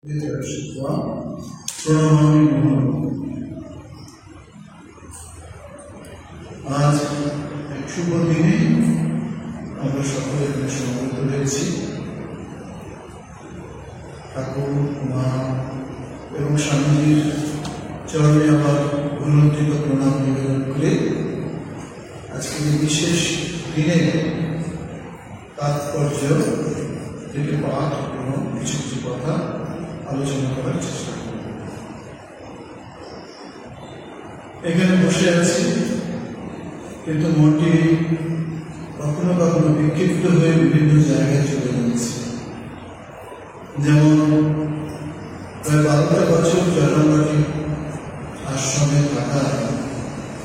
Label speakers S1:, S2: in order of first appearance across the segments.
S1: आज एक शुभ दिने আমরা সকলে এখানে সমবেত হয়েছি। ঠাকুর, মা এবং স্বামীজির চরণে আমার গুণান্বিত প্রণাম নিবেদন করে আজকের এই বিশেষ দিনে তাৎপর্য থেকে পাঠ এবং কিছু কিছু কথা আলোচনা করার চেষ্টা করব। এখানে বসে আছি, কিন্তু মনটি কখনো কখনো বিক্ষিপ্ত হয়ে বিভিন্ন জায়গায় চলে যাচ্ছে। যেমন প্রায় 12টা বছর জয়রামবাটি আশ্রমে থাকা,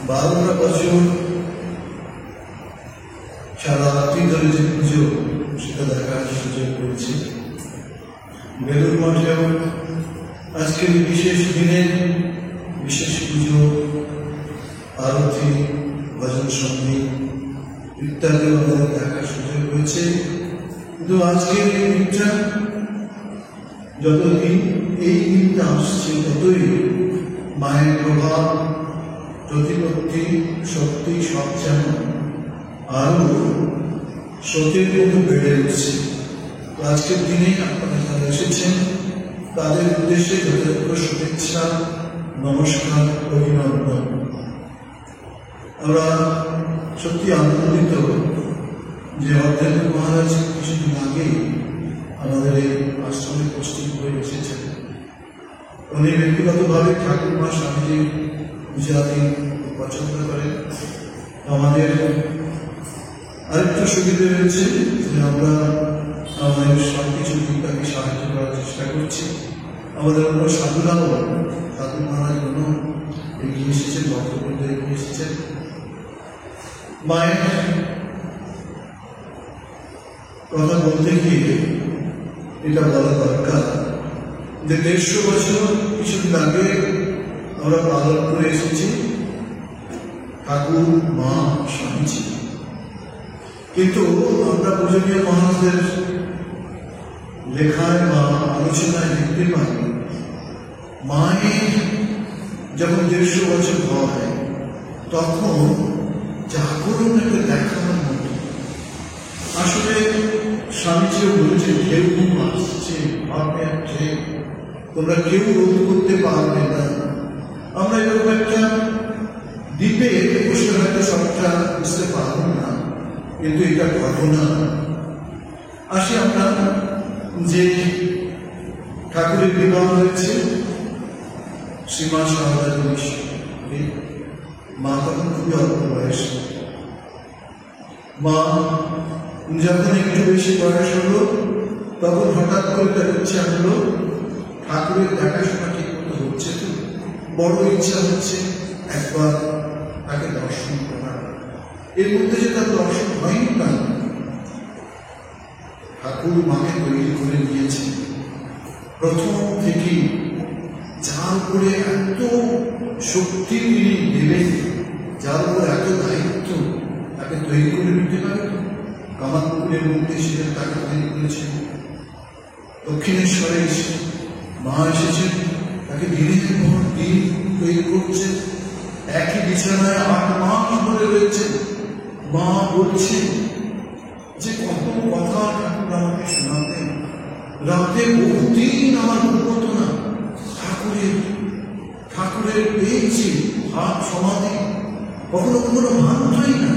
S1: 12টা বছর সারা রাত্রি ধরে যে পুজো সেটা দেখার সুযোগ করেছি। বেলুর মঠেও আজকের বিশেষ দিনে বিশেষ পুজো, আরতি, ভজন সঙ্গীত ইত্যাদি আমাদের দেখার সুযোগ হয়েছে। কিন্তু আজকের এই দিনটা, যতদিন এই দিনটা আসছে ততই মায়ের প্রভাব, প্রতিপত্তি, শক্তি সব যেন আরো স্রোতের মতো বেড়ে উঠছে। তো আজকের দিনেই আপনারা যারা এসেছেন তাদের উদ্দেশ্যে যথাযথ শুভেচ্ছা, নমস্কার, অভিনন্দন। আমরা সত্যি আনন্দিত যে অর্ধেন্দ্র মহারাজ কিছুদিন আগেই আমাদের এই আশ্রমে উপস্থিত হয়ে এসেছেন। উনি ব্যক্তিগতভাবে ঠাকুর মা স্বামীজির গুজরাটি পছন্দ করেন। আমাদের আরেকটু সুবিধা হয়েছে যে আমরা আমাদের সব কিছু দিকটাকে সাহায্য করার চেষ্টা করছি। আমাদের অন্য সাধুরাও ঠাকুর মহারাজ অন্য এগিয়ে এসেছেন, বক্তব্য এগিয়ে এসেছেন। মায়ের কথা বলতে গিয়ে এটা বলা দরকার যে 150 বছর কিছুদিন আগে আমরা পালন করে এসেছি ঠাকুর, মা, স্বামীজি। কিন্তু আমরা পূজনীয় মহারাজদের লেখায় বা আলোচনায় দেখতে পাই, মায়ের যখন 150 বছর হয় তখন জাগরণকে দেখানোর মতো। আসলে স্বামীজিও বলেছে, ঢেউ আসছে, ভাবে ঢেউ, তোমরা কেউ রোধ করতে পারবে না। আমরা এরকম একটা দ্বীপে বসে হয়তো সবটা বুঝতে পারব না, কিন্তু এটা ঘটনা। আসি আমরা যে ঠাকুরের বিবাহ হয়েছে শ্রীমা সারদা মিশ্র, মা তখন খুবই অল্প বয়স। মা যখন একটু বেশি বয়স হলো তখন হঠাৎ করে তার ইচ্ছা হলো ঠাকুরের দেখাশোনা ঠিক মতো হচ্ছে তো, বড় ইচ্ছা হচ্ছে একবার তাকে দর্শন করার। এর মধ্যে যে তার দর্শন হয়নি না, ঠাকুর মাকে তৈরি করে নিয়েছে প্রথম থেকেই। যার উপরে এত শক্তি তিনি দেবেন, যার উপর এত দায়িত্ব, তাকে তৈরি করে নিতে পারে। কামারপুকুরের মধ্যে সেটা তাকে তৈরি করেছেন। দক্ষিণেশ্বরে এসে মা এসেছেন, তাকে দিনের পর দিন তৈরি করছেন। একই বিছানায় 8 মাস ধরে রয়েছেন। মা বলছেন যে কত কথা ঠাকুর আমাকে শোনাতেন, রাতে বহুদিন আমার ঘুমতো না, ঠাকুরের পেয়েছি হাত সমাধি, কখনো কখনো ভাবতই না।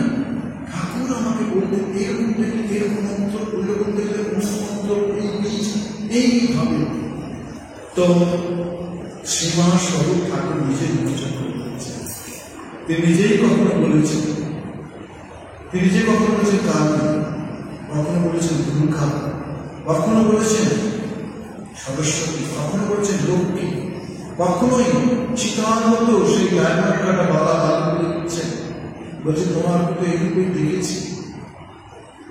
S1: ঠাকুর আমাকে বলতেন এরকম থেকে এরকম অন্তর, ওইরকম থেকে অন্তর, এই বীজ এইভাবে। তো সীমা স্বরূপ ঠাকুর নিজেই নির্বাচন করে দিয়েছেন। তিনি নিজেই কখনো বলেছেন, কালী, কখনো বলেছেন দুর্গা, কখনো বলেছেন সরস্বতী, কখনো বলেছেন লক্ষ্মী, কখনোই সীতার মতো সেই গায়নটা বাবা করে দিচ্ছেন, বলছে তোমার তো এইটুকুই দেখেছি।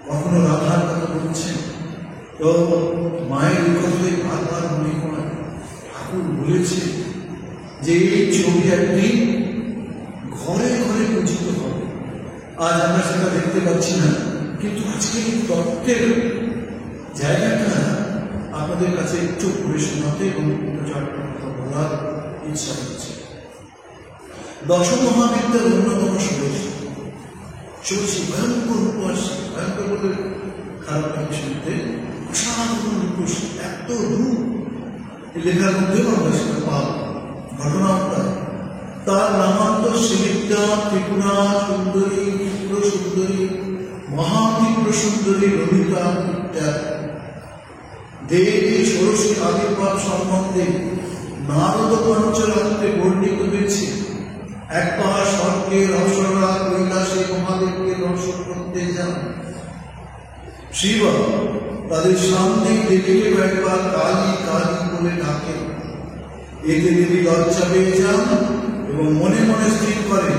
S1: কখনো রাধার কথা বলছেন। তো মায়ের কথাই বারবার মনে হয় ঠাকুর বলেছে যে এই ছবি একদিন ঘরে ঘরে পূজিত হবে। আজ আমরা সেটা দেখতে পাচ্ছি না, কিন্তু আজকে তত্ত্বের জায়গাটা আপনার আপনাদের কাছে একটু পড়ে শোনাতে এবং চারটি কথা বলার ইচ্ছা হচ্ছে। দশ মহাবিদ্যার অন্যতম সদস্য সবচেয়ে ভয়ঙ্কর রূপসী, ভয়ঙ্কর বলে খারাপ লাগে শুনতে, অসাধারণ রূপসী, এত রূপ লেখার মধ্যেও আমরা সেটা পাব। ঘটনাটা তার নামান্তর সেবিকা ত্রিপুরা সুন্দরী, ত্রিপুর সুন্দরী, মহাতীব্র সুন্দরী ললিতা ইত্যাদি। দেবী ষোড়শী আবির্ভাব সম্বন্ধে নারদ পঞ্চরাত্রে বর্ণিত হয়েছে। একবার স্বর্গের অপ্সরা কৈলাসে মহাদেবকে দর্শন করতে যান। শিব তাদের সামনে দেবীকে একবার কালী কালী বলে ডাকে। এতে দেবী লজ্জা পেয়ে যান এবং মনে মনে স্থির করে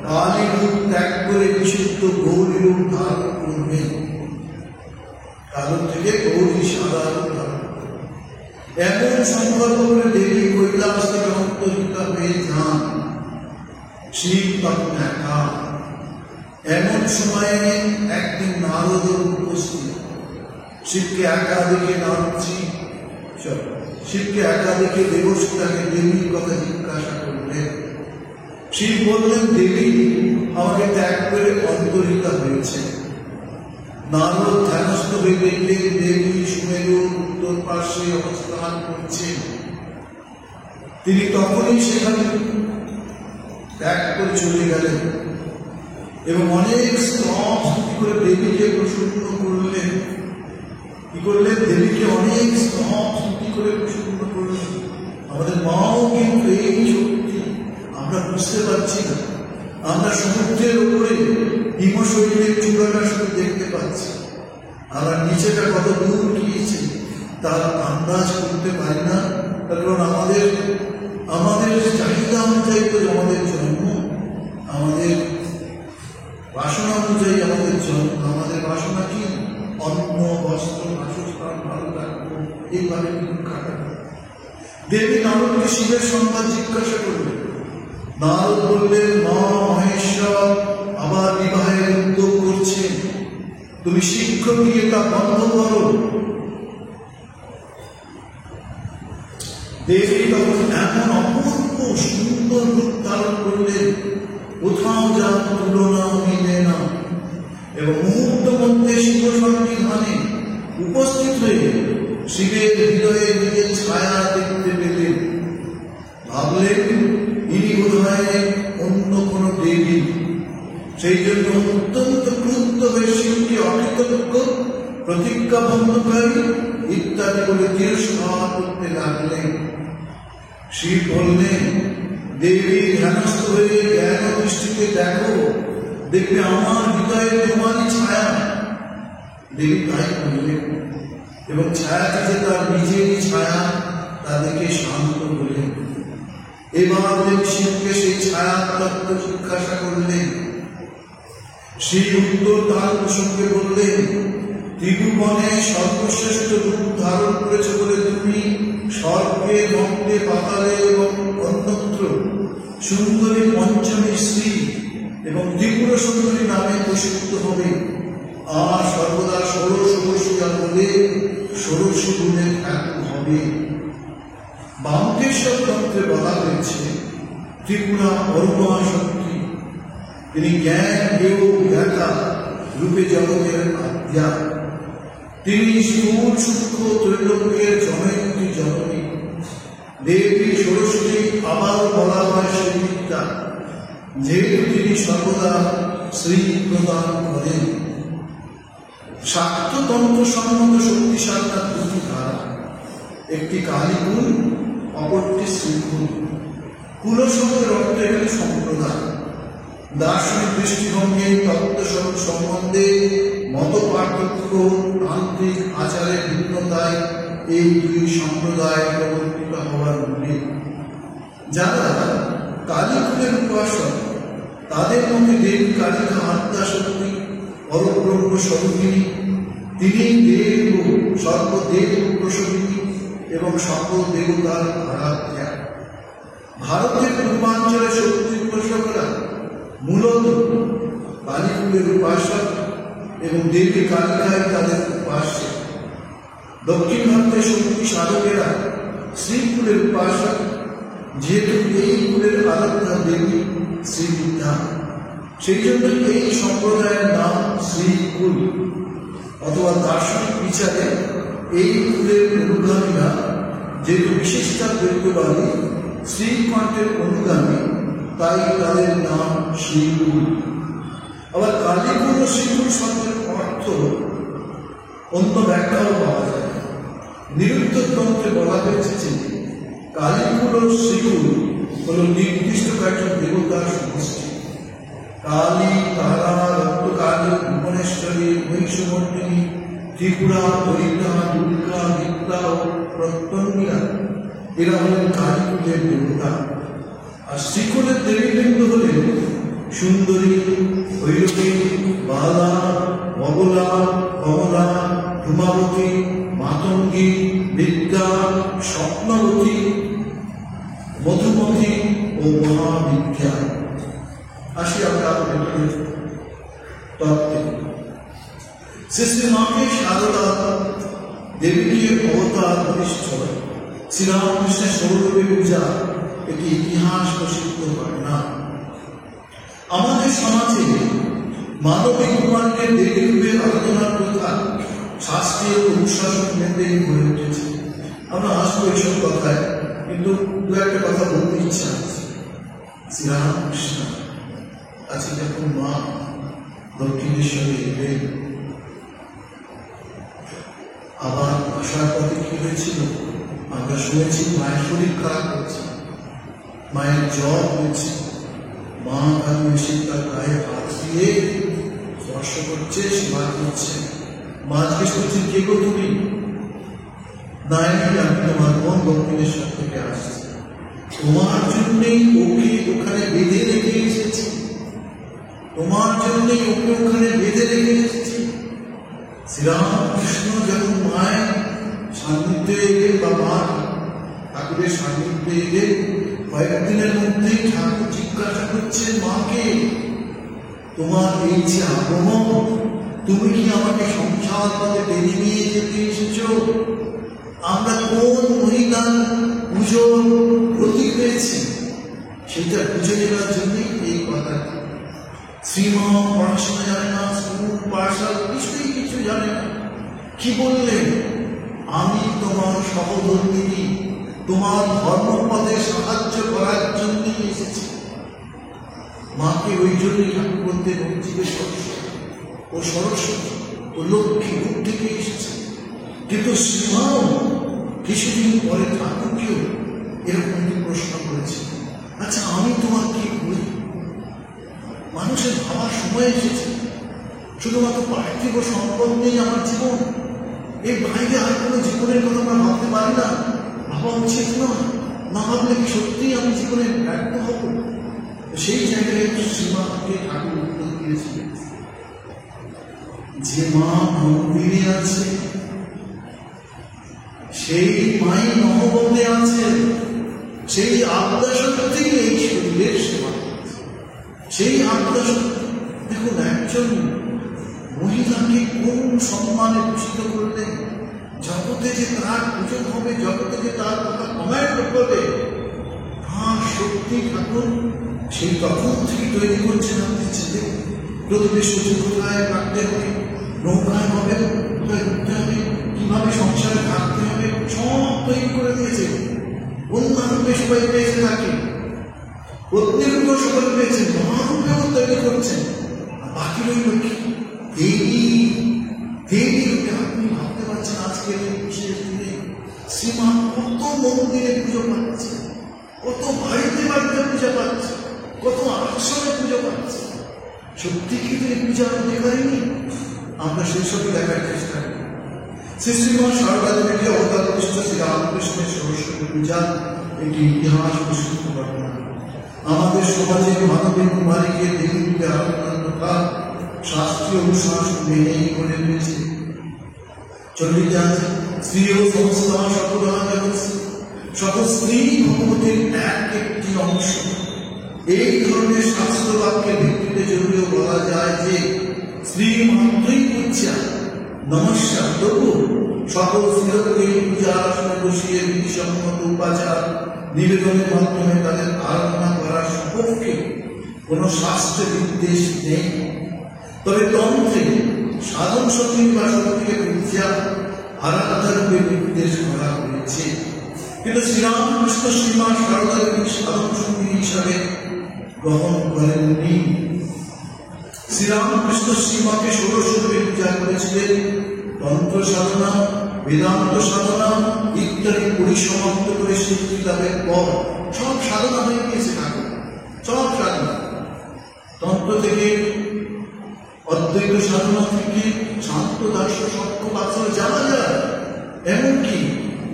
S1: কালী রূপ ত্যাগ করে বিশুদ্ধ গৌরী রূপ ধারণ করবে। কারণ থেকে গৌরী সাদা রূপ ধারণ করবে। এমন সংকল্প করে দেবী কৈলাস থেকে অন্তর্হিতা হয়ে যান। শিব তখন একা। এমন সময়ে একদিন নারদ উপস্থিত। শিবকে একা দেখে শিবকে একা দেখে দেবশ্রী তাকে দেবীর কথা জিজ্ঞাসা করলেন। শিব বললেন, দেবী আমাকে ত্যাগ করে অন্তর্হিতা হয়েছে। নারদ ধ্যানস্থ হয়ে দেখলেন দেবী সুমেরুর উত্তর পার্শ্বে অবস্থান করছেন। তিনি তখনই সেখানে ত্যাগ করে চলে গেলেন এবং অনেক স্তব স্তুতি করে দেবীকে প্রসন্ন করলেন। কি করলেন? দেবীকে অনেক স্তব স্তুতি করে প্রসন্ন করলেন। আমাদের মাও কিন্তু এই শক্তি আমরা বুঝতে পারছি না। আমরা সমুদ্রের উপরে হিমশৈলের চূড়াটা শুধু দেখতে পাচ্ছি, আমরা নিচেটা কত দূর গিয়েছে তার আন্দাজ করতে পারি না। কারণ আমাদের চাহিদা অনুযায়ী তো আমাদের জন্ম, আমাদের বাসনা অনুযায়ী আমাদের জন্ম। আমাদের বাসনা কি? অন্ন, বস্ত্র, বাসস্থান, ভালো থাকবো, এইভাবে কিন্তু কাটাবো। দেবী নারদকে শিবের সংবাদ জিজ্ঞাসা করলেন। নারদ বললেন, মা মহেশ্বর আবার বিবাহের উদ্যোগ করছেন, তুমি শীঘ্র গিয়ে তা বন্ধ করো। দেবী তখন এমন অপূর্ব সুন্দর রূপ ধারণ করলেন, কোথাও যার তুলনা মিলে না। এবং মুহূর্ত মধ্যে শিব সন্নিধানে উপস্থিত হয়ে শিবের হৃদয়ে নিজের ছায়া দেখতে পেলেন। ভাবলেন, ইনি বোধ হয় অন্য কোন দেবী। সেই জন্য অত্যন্ত ক্রুদ্ধ হয়ে শিবকে অকৃতজ্ঞ, প্রতিজ্ঞা ভঙ্গকারী ইত্যাদি বলে তিরস্কার করতে লাগলেন। শিব বললেন, দেবী ধ্যানস্থ হয়ে জ্ঞান দৃষ্টিতে দেখো, দেখবে আমার হৃদয়ে তোমারই ছায়া। দেবী তাই বললেন এবং ছায়াটি যে তার নিজেরই ছায়া তা দেখে শান্ত হলেন। এবার দেবী শিবকে সেই ছায়া তত্ত্ব জিজ্ঞাসা করলেন। শিব উত্তর তার প্রসঙ্গে বললেন, ত্রিভুবনে সর্বশ্রেষ্ঠ রূপ ধারণ করেছ বলে তুমি স্বর্গে, গঙ্গে, পাতালে এবং অন্যত্র সুন্দরী পঞ্চমী শ্রী এবং ত্রিপুর সুন্দরী নামে প্রসিদ্ধ হবে। আর সর্বদা ষোড়শ বসিয়া বলে ষোড়শ গুণে খ্যাত হবে। বামকেশ্বর তন্ত্রে বলা হয়েছে ত্রিপুরা পরমা শক্তি, তিনি জ্ঞান, দেব, জ্ঞাতা রূপে জগতের আদ্যা। তিনি স্থূল সূক্ষ্ম ত্রৈলোক্যের জনয়ন্তী জননী। দেবী ষোড়শী আবার বলা হয় শ্রীবিদ্যা, যেহেতু তিনি সর্বদা শ্রী প্রদান করেন। শাক্ততন্ত্র সম্মত শক্তিশালী দুটি ধারা, একটি কালীকুল, অপরটি শ্রীকুল। কুল শব্দের অর্থ এখানে সম্প্রদায়। দার্শনিক দৃষ্টিভঙ্গি তত্ত্বস্বরূপ সম্বন্ধে মত পার্থক্য, তান্ত্রিক আচারের ভিন্নতায় এই দুই সম্প্রদায় প্রবর্তিত হওয়ার মূলে যারা কালীকুলের উপাসক, তাদের মধ্যে দেবী কালিকা আত্মা শক্তি, পরব্রহ্ম স্বরূপিণী। তিনি দেব, সর্বদেব প্রসবিনী এবং সকল দেবতার আরাধ্যা। ভারতের পূর্বাঞ্চলের শক্তি উপাসকরা মূলত কালীকুলের উপাসক এবং দেবী কালিকায় তাদের উপাস্য। দক্ষিণ ভারতের শক্তি সাধকেরা শ্রীকুলের উপাসক, যেহেতু এই কুলের আরাধ্যা দেবী শ্রী বিদ্যা, সেই জন্য এই সম্প্রদায়ের নাম শ্রীকুল। অথবা দার্শনিক বিচারে এই কুলের অনুগামীরা যেহেতু বিশিষ্টা দ্বৈতবাদী, শ্রীকণ্ঠের অনুগামী, তাই তাদের নাম শ্রীকুল। আবার কালীকুল ও শ্রীকুল শব্দের অর্থ অন্য ব্যাখ্যাও পাওয়া যায়। নিরুত্তর তন্ত্রে বলা হয়েছে যে কালীকুল ও শ্রীকুল হল নির্দিষ্ট কয়েকজন দেবতার সমষ্টি। কালী, তারা, রক্তকালী, ভুবনেশ্বরী, মহিষমর্দিনী, ত্রিপুরা, দরিদ্রা, দুর্গা, বিদ্যা ও প্রত্যঙ্গিরা, এরা হলেন কালীকুলের দেবতা। আর শ্রীকুলের দেবীবৃন্দ হলেন সুন্দরী, ভৈরবী, বালা, বগলা, কমলা, ধূমাবতী, মাতঙ্গী, বিদ্যা, স্বপ্নবতী, মধুমতী ও মহাবিদ্যা। আসি আমরা তত্ত্বে। শ্রী মাকে সারদা দেবীকে অবতার প্রতিষ্ঠ, শ্রীরামকৃষ্ণের সৌরভে পূজা, এটি ইতিহাস প্রসিদ্ধ ঘটনা। আমাদের সমাজে মানবিক কুমারকে দেবী রূপে আরাধনার প্রথা শাস্ত্রীয় অনুশাসন মেনটেন গড়ে উঠেছে। আমরা আসবো এইসব কথায়, কিন্তু দু একটা কথা বলতে ইচ্ছা আছে। শ্রীরামকৃষ্ণ আছে যখন মা দক্ষিণেশ্বরে এলেন, আবার আসার পথে কি হয়েছিল আমরা শুনেছি। মায়ের শরীর খারাপ হয়েছে, মায়ের জ্বর হয়েছে। মা কালী এসে তার গায়ে হাত দিয়ে স্পর্শ করছে, সেবা করছে। মা জিজ্ঞেস করছেন, কে গো তুমি? নাই, আমি তোমার বোন দক্ষিণেশ্বর থেকে আসছি, তোমার জন্যই ওকে ওখানে বেঁধে রেখে এসেছি, তোমার জন্যই ওকে ওখানে বেঁধে রেখে এসেছি। শ্রীরামকৃষ্ণ যখন মায়ের সান্নিধ্যে এলেন বা মা ঠাকুরের সান্নিধ্যে এলেন, কয়েকদিনের মধ্যেই ঠাকুর জিজ্ঞাসা করছেন মাকে, তোমার এই যে আগমন, তুমি কি আমাকে সংসার পথে টেনে নিয়ে যেতে এসেছ? আমরা কোন মহিলার পুজোর প্রতীক পেয়েছি, সেটা বুঝে নেওয়ার জন্যই এই কথা। শ্রীমা পড়াশোনা জানে না, স্কুল পাঠশালা কিছুই কিছু জানে না। কি বললেন? আমি তোমার সহধর্মিনী, তোমার ধর্মপথে সাহায্য করার জন্যই এসেছি। মাকে ওই জন্যই ঠাকুর বলতে জিজ্ঞেস ও সরস্বতী ও লক্ষ্মী রূপ থেকে এসেছে। কিন্তু শ্রীমাও কিছুদিন পরে ঠাকুরকেও এরকম প্রশ্ন করেছে, আচ্ছা আমি তোমার কি করি? মানুষের ভাবার সময় এসেছে, শুধুমাত্র পার্থিব সম্পদ নেই আমার জীবন, এর বাইরে আর কোনো জীবনের কথা আমরা ভাবতে পারি না, ভাবা উচিত নয়। না ভাবলে কি সত্যিই আমি জীবনে ব্যর্থ হব? সেই জায়গায় শ্রীমাকে ঠাকুর উত্তর দিয়েছিলেন, যে মা মন্দিরে আছে সেই মাই নহবতে আছে, সেই আত্মাশক্তি এই শরীরের সেবা করছে। সেই আত্মাশক্তি, দেখুন একজন মহিলাকে কোন সম্মানে ভূষিত করলে জগতে যে তার পুজো হবে, জগতে যে তার কথা কমান্ড করবে, তার শক্তি ঠাকুর সেই তখন থেকে তৈরি করছে। আমাদের ছেলে প্রতিবেশ কোথায় রাখতে হবে, নৌকায় হবে, কোথায় উঠতে হবে, কিভাবে সংসারে থাকতে হবে, সব তৈরি করে দিয়েছে। অন্যান্য সবাই পেয়েছে, তাকে প্রত্যেক সবাই পেয়েছে, মহারূপেও তৈরি করছেন। বাকি রইল কি? দেবী আপনি ভাবতে পারছেন আজকের বিশেষ দিনে শ্রীমা কত মন্দিরে পুজো পাচ্ছে, কত বাড়িতে বাড়িতে পূজা পাচ্ছে, কত আশ্রমে পুজো পাচ্ছে। সত্যি কিন্তু এই পূজা দেখায়নি, আমরা সেই সবই দেখার চেষ্টা করি। শ্রী শ্রীমা সারদা দেবীকে অবতার প্রতিষ্ঠ শ্রীরামকৃষ্ণের সরস্বতী পূজা একটি ইতিহাস প্রসিদ্ধ ঘটনা। আমাদের সমাজে মানবিক কুমারীকে দেবী রূপে আরাধনার কথা শাস্ত্রীয় অনুশাসন মেনেই করে রয়েছে। চলিতে আছে স্ত্রী ও সমস্ত সকল স্ত্রী ভগবতীর এক একটি অংশ। এই ধরনের শাস্ত্র বাক্যের ভিত্তিতে জরুরিও বলা যায় যে স্ত্রী মাত্রই পূজা, নমস্কার তবু সকল স্থিরকে পূজা আসনে বসিয়ে বিধিসম্মত উপাচার নিবেদনের মাধ্যমে তাদের আরাধনা করার সপক্ষে কোনো শাস্ত্র নির্দেশ নেই। তবে তন্ত্রে সাধন শক্তি বা শক্তিকে পূজা আরাধনারূপে নির্দেশ করা হয়েছে। কিন্তু শ্রীরামকৃষ্ণ শ্রীমা সারদা দেবী সাধন শক্তি হিসাবে গ্রহণ করেননি। শ্রীরামকৃষ্ণ শ্রীমাকে ষোড়শরূপে পূজা করেছিলেন। তন্ত্র সাধনা, বেদান্ত সাধনা ইত্যাদি পরিসমাপ্ত করে সিদ্ধি লাভের পর সব সাধনা হয়ে গিয়েছে। সব সাধনা তন্ত্র থেকে, অদ্বৈত সাধনা থেকে, শান্ত দাস সত্য পাত্র যাওয়া যায়, এমনকি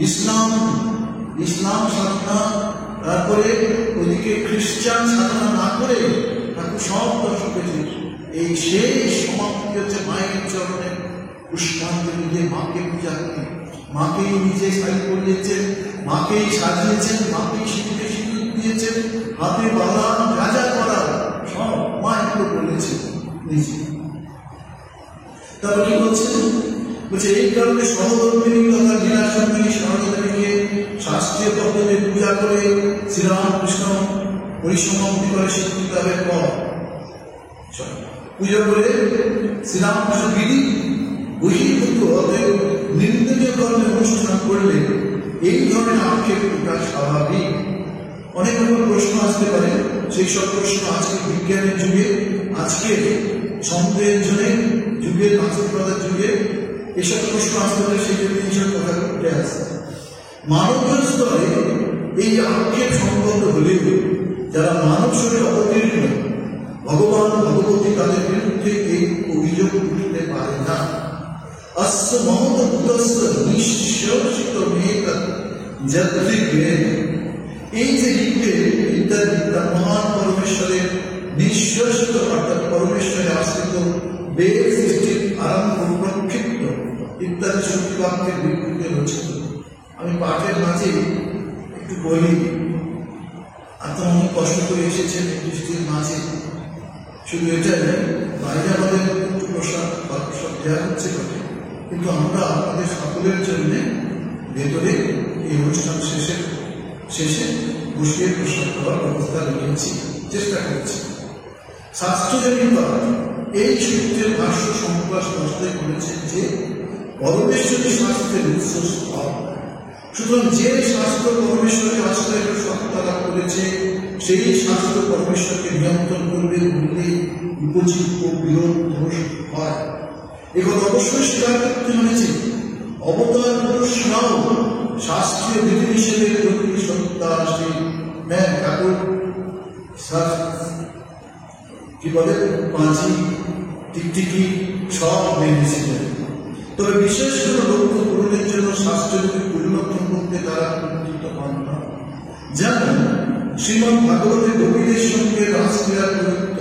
S1: ইসলাম সাধনা, তারপরে ওদিকে খ্রিস্টান সাধনা না করে ঠাকুর সব দর্শকেছে। এই শেষ সমাপ্তি হচ্ছে মায়ের চরণে পুষ্পাঞ্জলি দিয়ে মাকে পূজা করি। মাকেই নিজে শাড়ি পরিয়েছেন, মাকেই সাজিয়েছেন, মাকেই সিঁদুরে সিঁদুর দিয়েছেন, হাতে বাঁধা যা যা করা সব মা এগুলো বলেছেন নিজে। তারপর কি বলছেন? বলছে এই কারণে সহধর্মিনী তথা লীলাসঙ্গিনী সারদা দেবীকে শাস্ত্রীয় পদ্ধতিতে পূজা করে শ্রীরামকৃষ্ণ পরিসমাপ্তি করে সিদ্ধি লাভের পর পুজো করে শ্রীরামকৃষ্ণ বিধি বহির্ভূত অতএব নিন্দনীয় কর্মের অনুষ্ঠান করলে এই ধরনের আক্ষেপ প্রকাশ স্বাভাবিক। অনেক রকম প্রশ্ন আসতে পারে। সেই সব প্রশ্ন আজকে বিজ্ঞানের যুগে, আজকে সন্দেহের যুগে, নাস্তিকতার যুগে এসব প্রশ্ন আসতে পারে। সেই জন্য এইসব কথা উঠে আসে। মানবীয় স্তরে এই আক্ষেপ সম্পন্ন হলেও যারা মানব শরীরে অবতীর্ণ, ভগবান ভগবতী তাদের বিরুদ্ধে এই অভিযোগ উঠতে পারে না। অস্য মহৎ ভূতস্য নিঃশ্বাসিত মেঘ যদ্রিগ্রেণ। এই যে বিদ্যা মহান পরমেশ্বরের নিঃশ্বাসিত অর্থাৎ পরমেশ্বরে আশ্রিত বেদ সৃষ্টির আরম্ভ প্রক্ষিপ্ত ইত্যাদি শক্তি বাক্যের বিবৃতি রচিত। আমি পাঠের মাঝে একটু বলি, আপনারা অনেক কষ্ট করে এসেছেন বৃষ্টির মাঝে। শুধু এটাই বাইরে আমাদের প্রসাদ বা প্রসাদ দেওয়া হচ্ছে বটে, কিন্তু আমরা আপনাদের সকলের জন্য ভেতরে এই অনুষ্ঠান শেষে বসিয়ে প্রসাদ দেওয়ার ব্যবস্থা রেখেছি, চেষ্টা করছি। শাস্ত্রজনিত এই সূত্রের ভাষ্য সংকল্প স্পষ্টই বলেছেন যে পরমেশ্বরী শাস্ত্রের উৎস স্থল। সুতরাং যে শাস্ত্র পরমেশ্বরের আশ্রয়ের সত্তা লাভ করেছে সেই শাস্ত্র পরমেশ্বরকে নিয়ন্ত্রণ করবে বললে উপচিত ও বিরোধ দোষ হয়। এখন অবশ্যই স্বীকার করতে হয়েছে অবতার পুরুষরাও শাস্ত্রীয় বিধিনিষেধের প্রতি সত্তা সেই ঠাকুর কি বলে পাঁচি টিকটিকি সব মেনেছিলেন। তবে বিশেষ কোনো লক্ষ্য পূরণের জন্য শাস্ত্রকে পরিবর্তন করতে তারা প্রবৃত্ত হন না। যেমন শ্রীমদ্ ভাগবতের গোপীদের সঙ্গে রাসলীলা প্রযুক্ত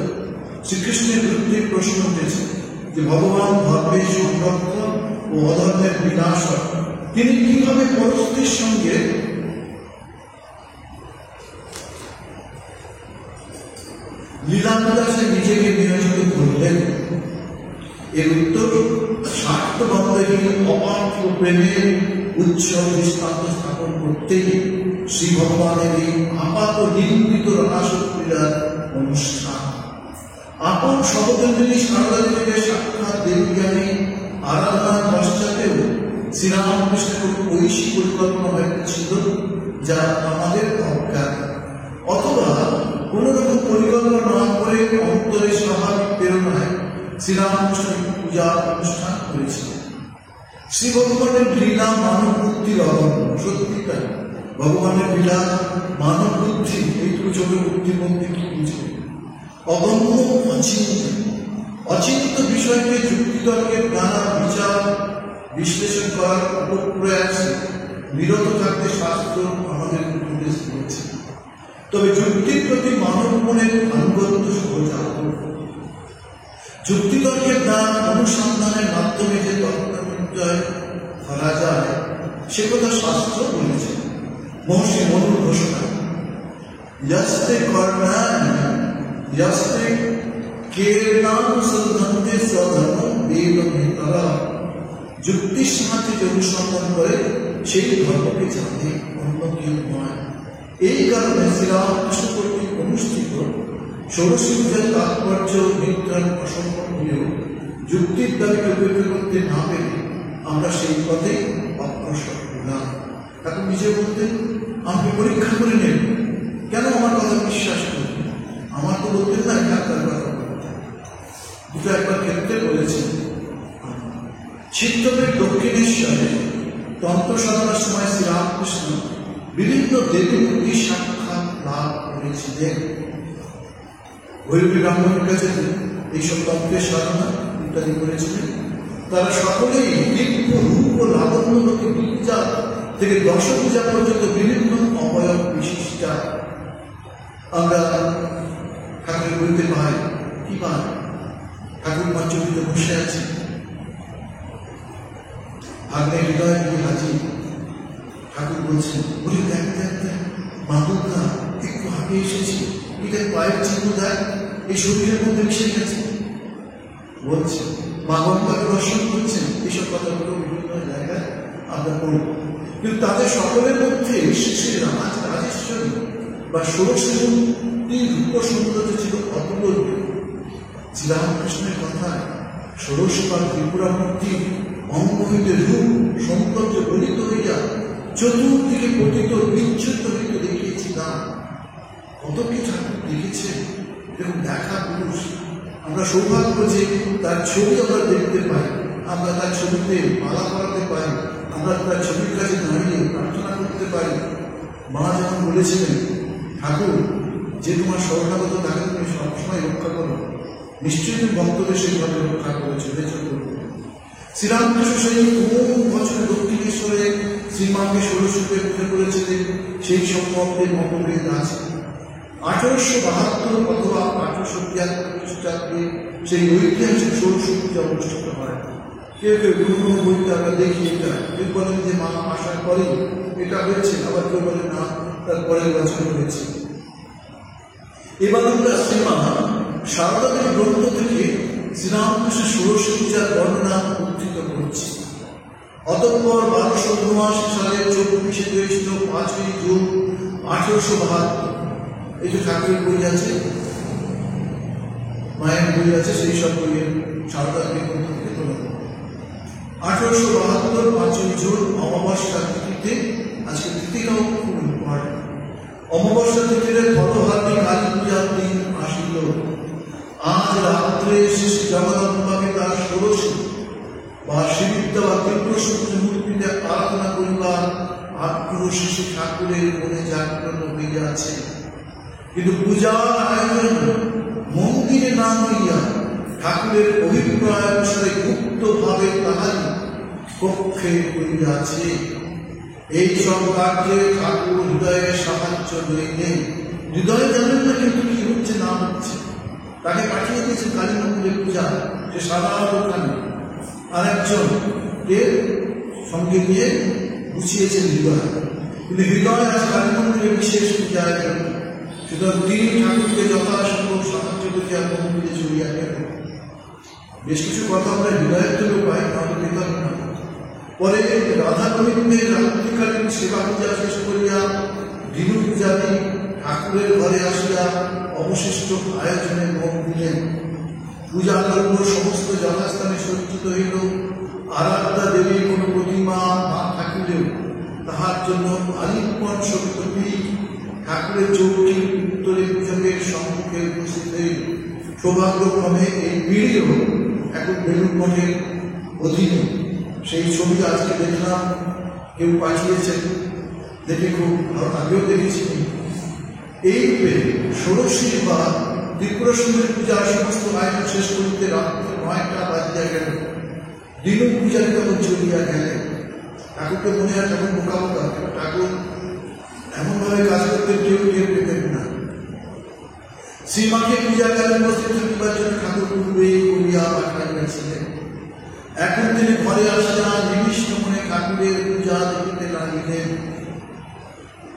S1: শ্রীকৃষ্ণের বিরুদ্ধে প্রশ্ন উঠেছে যে ভগবান ধর্মের সংরক্ষণ ও অধর্মের বিনাশক, তিনি কিভাবে পরস্ত্রীর সঙ্গে লীলাবিলাসে নিজেকে নিয়োজিত করলেন? এর উত্তর স্বার্থবন্ধহীন অপার্থিব প্রেমের উচ্চ দৃষ্টান্ত স্থাপন করতেই শ্রী ভগবানের এই আপাত নির্মিত রাসক্রীড়ার অনুষ্ঠান। আপন সহধর্মিনী সারদা দেবীকে সাক্ষাৎ দেবজ্ঞানী আরাধনার পশ্চাতেও শ্রীরামকৃষ্ণের ঐশী পরিকল্পনা হয়েছিল যা আমাদের অজ্ঞাত, অথবা কোন রকম পরিকল্পনা না করে অন্তরে স্বাভাবিক প্রেরণায় শ্রীরামকৃষ্ণ পূজা অনুষ্ঠান করেছিলেন। শ্রী ভগবানের লীলা মানব বুদ্ধির অগম্য, সত্যিকার ভগবানের লীলা মানব বুদ্ধি এইটুকু ছোট বুদ্ধির মধ্যে কি বুঝবে? অগম্য, অচিন্ত বিষয়কে যুক্তিতর্কের দ্বারা বিচার বিশ্লেষণ করার অপপ্রয়াসে বিরত থাকতে শাস্ত্র আমাদের উপদেশ দিয়েছে। তবে যুক্তির প্রতি মানব মনের আনুগত্য সহজাত। যুক্তিতর্কের দ্বারা অনুসন্ধানের মাধ্যমে যে তত্ত্ব নির্ণয় করা যায় সে কথা শাস্ত্র বলেছে। মহর্ষি মনুর ঘোষণা, यस्ते कर्णानि यस्ते केनानुसन्धन्ते स्वधर्मं वेदमेतरः যুক্তির সাহায্যে যে অনুসন্ধান করে সেই ধর্মকে জানে, অন্য কেউ নয়। এই কারণে শ্রীরামকৃষ্ণ কর্তৃক অনুষ্ঠিত ষোড়শী পূজার তাৎপর্য নির্ধারণ অসম্ভব হলেও যুক্তির দাবিকে উপেক্ষা করতে না পেরে আমরা সেই পথে অগ্রসর হলাম। এখন নিজে বলতে আমাকে পরীক্ষা করে নেন, কেন আমার কথা বিশ্বাস করবেন? আমার তো বলতেন না, ডাক্তার কথা বলতেন। দুটো একবার ক্ষেত্রে বলেছেন, চিত্তবের দক্ষিণেশ্বরে তন্ত্র সাধনার সময় শ্রীরামকৃষ্ণ বিভিন্ন দেবী মূর্তির সাক্ষাৎ লাভ করেছিলেন। ভৈরবী ব্রাহ্মণের কাছে এইসব তন্ত্রের সাধনা ইত্যাদি করেছিলেন। তারা সকলেই দিব্য রূপ ও লাবণ্যলোকে পূজা থেকে দশ পূজা পর্যন্ত বিভিন্ন অবয়ব বিশিষ্টা আমরা ঠাকুরের বলতে পাই। কি পাই? ঠাকুর পঞ্চমীতে বসে আছে, ভাগ্নে হৃদয় নিয়ে হাজির। ঠাকুর বলছেন, বলি দেখ দেখ দেখ, মা দুর্গা একটু আগে এসেছি, এটা পায়ের চিহ্ন দেখ, এই শরীরের মধ্যে মিশে গেছে বলছে। মা গঙ্গাকে দর্শন করছেন। এইসব কথাগুলো বিভিন্ন জায়গায় আমরা পড়ব, কিন্তু তাদের সকলের মধ্যে শ্রী রাজেশ্বরী বা ষোড়শী মূর্তির রূপ সৌন্দর্য ছিল অতুলনীয়। শ্রীরামকৃষ্ণের কথায় ষোড়শী বা ত্রিপুরা মূর্তির অঙ্গ হইতে রূপ সৌন্দর্য গলিত হইয়া চতুর্দিকে পতিত বিচ্ছুত হইতে দেখিয়েছিলাম। কত কি ঠাকুর দেখেছে, এরকম দেখা পুরুষ। আমরা সৌভাগ্য যে তার ছবি আমরা দেখতে পাই, আমরা তার ছবিতে মালা করাতে পারি, আমরা তার ছবির কাছে দাঁড়িয়ে প্রার্থনা করতে পারি। মা যেমন বলেছিলেন, ঠাকুর যে তোমার শরণাগত তাকে তুমি সবসময় রক্ষা করো, নিশ্চয়ই তুমি ভক্তদের সেইভাবে রক্ষা করেছো। শ্রীরামকৃষ্ণ সেই কোন বছর দক্ষিণেশ্বরে শ্রীমাকে ষোড়শীতে পুজো করেছিলেন সেই সম্বন্ধে মতভেদ আছে। 1872 অথবা 1873 খ্রিস্টাব্দে সেই ঐতিহাসিক ষোড়শী পূজা অনুষ্ঠিত হয়। কেউ কেউ বিভিন্ন বইতে আমরা দেখি এটা, কেউ বলেন যে মা আসার পরে এটা হয়েছে, আবার কেউ বলেন না তার পরের বছর হয়েছে। এবার আমরা শ্রীমা সারদাদের গ্রন্থ থেকে শ্রীরামকৃষ্ণের ষোড়শী পূজার বর্ণনা উদ্ধৃত করছি। অতঃপর 1279 সালের 24শে জ্যৈষ্ঠ 5ই জুন 1872, এই যে ঠাকুরের বই আছে, মায়ের বই আছে, সেই সব বইয়ের সারদাদের গ্রন্থ থেকে তোলা। 1872 5ই জুন অমাবস্যা তিথিতে, আজকে তিথিটাও খুব ইম্পর্টেন্ট, অমাবস্যা তিথিতে ফলহারী কালী পূজার দিন আসিল। আজ রাত্রে শ্রী জগদম্বাকে তার ষোড়শী বা শ্রীবিদ্যা বা তীব্রসূত্র মূর্তিতে আরাধনা করিবার আগ্রহ শিশু ঠাকুরের মনে জাগ্রত হইয়াছে। কিন্তু পূজার আয়োজন মন্দিরে না হইয়া ঠাকুরের অভিপ্রায় অনুসারে গুপ্ত ভাবে তাহারই কক্ষে হইয়াছে। এই সব কার্যে ঠাকুর হৃদয়ের সাহায্য লইলেন। হৃদয়ে জানেন না কিন্তু কি হচ্ছে না হচ্ছে। তাকে পাঠিয়ে দিয়েছে কালী মন্দিরের পূজা, সে সাদা দোকানে, আর একজন এর সঙ্গে নিয়ে গুছিয়েছেন হৃদয়। কিন্তু হৃদয় আজ কালী মন্দিরের বিশেষ পূজায় গেল। সুতরাং তিনি ঠাকুরকে যথাসম্ভব সাহায্য করিয়া মন্দিরে চলিয়া গেলেন। বেশ কিছু কথা আমরা হৃদয়ের জন্য পাই, তাহলে পেতাম না। পরে রাধা গোবিন্দের রাত্রিকালীন সেবা পূজা শেষ করিয়া দিনু পূজারী ঠাকুরের ঘরে আসিয়া অবশিষ্ট আয়োজনে মন দিলেন। পূজা দ্রব্য সমস্ত যথাস্থানে সজ্জিত হইল। আরাধ্যা দেবীর কোন প্রতিমা না থাকিলেও তাহার জন্য আলিঙ্গন শক্ত পীঠ ঠাকুরের চৌকির উত্তরে পূজকের সম্মুখে উপস্থিত হইল। সৌভাগ্যক্রমে এই পিঁড়িও এখন বেলুড় মঠের অধীনে। সেই ছবি আজকে দেখলাম, কেউ পাঠিয়েছেন, দেখে খুব ভালো, আগেও দেখেছি। এই ষোড়শী বা ত্রিপুরাসুন্দরী পূজার সমস্ত আয়োজন শেষ করিতে রাত্রে 9টা বাজিয়া গেল। দিনু পূজারী তখন চলিয়া গেলেন। ঠাকুরকে মনে হয় তখন বোকা বোকা, ঠাকুর এমনভাবে কাজ করতে কেউ টের পেতেন না। শ্রীমাকে পূজা কালীন উপস্থিত থাকিবার জন্য ঠাকুর পূর্বেই করিয়া পাঠাইয়াছিলেন। এখন তিনি ঘরে আসিয়া নিবিষ্ট মনে ঠাকুরের পূজা দেখিতে লাগিলেন।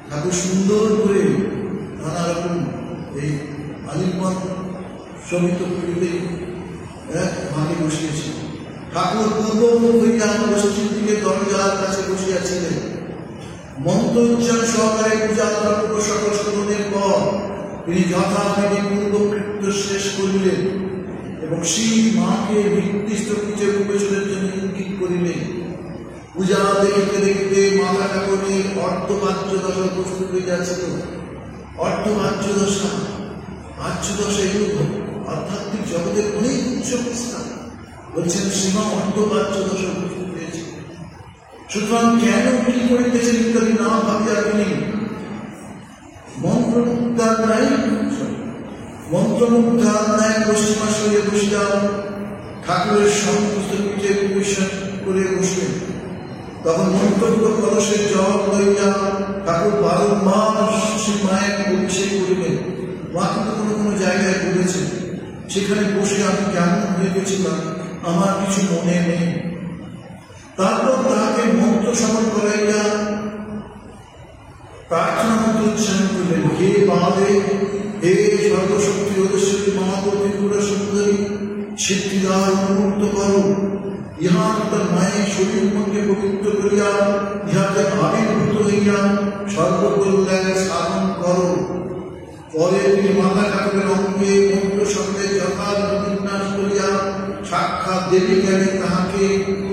S1: ঠাকুর সুন্দর করে নানা রকম এই আলিঙ্গন শোভিত করিতে মাকে বসিয়েছে। ঠাকুর পূর্বমুখ হইয়া পশ্চিম দিকে দরজার কাছে বসিয়াছিলেন। মন্ত্রোচ্চারণ সহকারে পূজা কর্তব্য সকল স্মরণের পর তিনি যথাবিধি পূর্বকৃত্য শেষ করিলেন এবং শ্রী মাকে নির্দিষ্ট পূজা উপবেশনের জন্য ইঙ্গিত করিলেন। পূজা দেখিতে দেখিতে মাতা ঠাকুরের অর্ধবাহ্য দশা প্রস্তুত হইয়াছিল। অর্ধবাহ্য দশা, বাহ্য দশা এগুলো আধ্যাত্মিক জগতের অনেক উচ্চ বিস্তার। বলছেন সীমা অর্ধবাহ্য দশা প্রস্তুত হয়েছে। সুতরাং কেন কি করিতেছেন ইত্যাদি না ভাবিয়া তিনি মন্ত্রমুগ্ধার ন্যায় পশ্চিমাশয়ে বসিয়া ঠাকুরের সমস্ত পীঠে পরিবেশন করে বসলেন। তখন মন্ত্রমুগ্ধ কলসের জল লইয়া ঠাকুর বারংবার শ্রী মায়ের অভিষেক করিলেন। মা কিন্তু কোনো কোনো জায়গায় বলেছেন, সেখানে বসে আমি কেমন হয়ে গেছিলাম আমার কিছু মনে নেই। তারপর তাহাকে মন্ত্র শ্রবণ করাইয়া প্রার্থনা মন্ত্র উচ্চারণ করলেন। হে বাদে, হে সর্বশক্তি অধীশ্বরী মহাদেব ত্রিপুরা সুন্দরী, সিদ্ধিদার উন্মুক্ত করো। ইহা তার মায়ের শরীর মনকে পবিত্র করিয়া ইহাতে আবির্ভূত হইয়া সর্বকল্যাণ সাধন করো। পরে তিনি মাতা ঠাকুরের অঙ্গে মন্ত্র শব্দে যথাযথ বিন্যাস করিয়া সাক্ষাৎ দেবী জ্ঞানে তাহাকে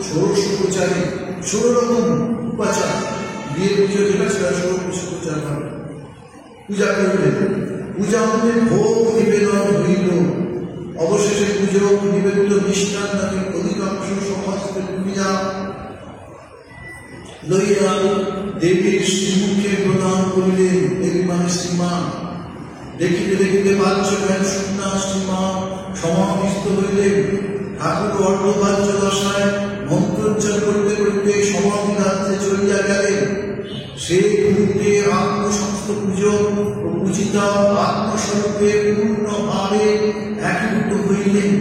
S1: ষোড়শ উপচারে 16 রকম উপাচার দিয়ে পুজো যেটা সেটা 16 উপচার হবে পূজা করলেন। পূজা মধ্যে ভোগ নিবেদন হইল। অবশেষে পুজো নিবেদিত মিষ্টান নাকি অধিকাংশ সমস্ত পূজা লইয়া দেবীর শ্রীমুখে প্রদান করিলেন। দেবী মানে শ্রীমা। দেখিতে দেখিতে বাহ্য জ্ঞান শূন্যা শ্রীমা সমাবিষ্ট হইলেন। ঠাকুর অর্ধবাহ্য দশায় মন্ত্রোচ্চার করিতে করিতে সমাধি রাজ্যে চলিয়া গেলেন। সেই মুহূর্তে আত্মসমস্ত পুজো ও পূজিতা আত্মস্বরূপে পূর্ণভাবে একীভূত হইলেন।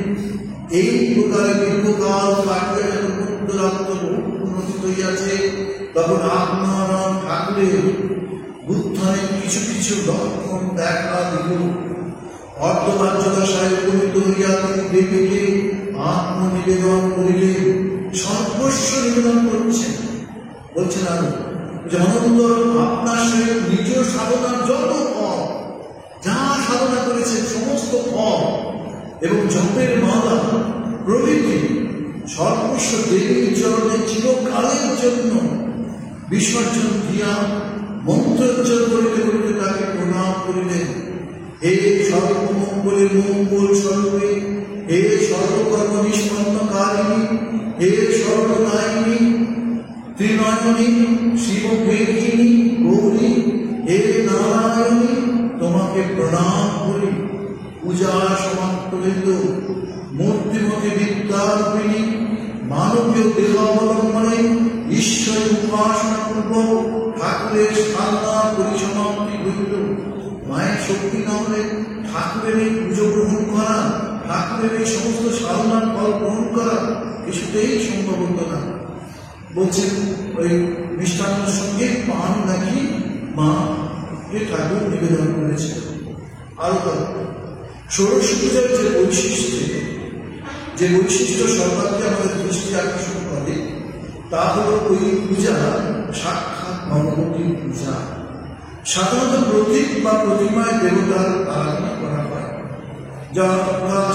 S1: এই প্রকারে দীর্ঘকাল কাটিয়া যখন বুদ্ধরাত্ম উন্নতি হইয়াছে, তখন আত্মারাম ঠাকুরের বুদ্ধায় কিছু কিছু লক্ষণ দেখা দিল। অর্ধবাহ্য দশায় উপনীত হইয়া তিনি দেবীকে আত্মনিবেদন করিলেন। সর্বস্ব নিবেদন করছেন। বলছেন আরো যে অনন্তর আপনার সহিত নিজ সাধনার যত ফল, যা সাধনা করেছেন সমস্ত ফল এবং জপের মালা প্রভৃতি সর্বস্ব দেবীর চরণে চিরকালের জন্য বিসর্জন দিয়া মন্ত্রোচ্চার করিতে করিতে তাকে প্রণাম করিলেন। হে সর্বমঙ্গলের মঙ্গল স্বরূপে, হে সর্বকর্ম নিষ্পন্নকারিণী, হে সর্বদায়িনী ত্রিনয়নী শিবভেদিনী গৌরী, হে নারায়ণী, তোমাকে প্রণাম করি। পূজা সমাপ্ত হইল। মূর্তিমতী বিদ্যারূপিণী মানবীয় দেহাবলম্বনে ঈশ্বর উপাসনা পূর্বক ঠাকুরের সাধনা পরিসমাপ্তি হইল। মায়ের শক্তি না হলে ঠাকুরের এই পুজো গ্রহণ করা, ঠাকুরের এই সমস্ত সাধনার ফল গ্রহণ করা কিছুতেই সম্ভব হতো না। বলছেন ওই মিষ্টান্নের সঙ্গে পান নাকি মাকে ঠাকুর নিবেদন করেছে। আরো ষোড়শ পূজার যে বৈশিষ্ট্য সর্বাগ্রে আমাদের দৃষ্টি আকর্ষণ করে তা হল ওই পূজা সাক্ষাৎ ভগবতীর পূজা। সাধারণত প্রতীক বা প্রতিমায় দেবতার আরাধনা করা হয়, যা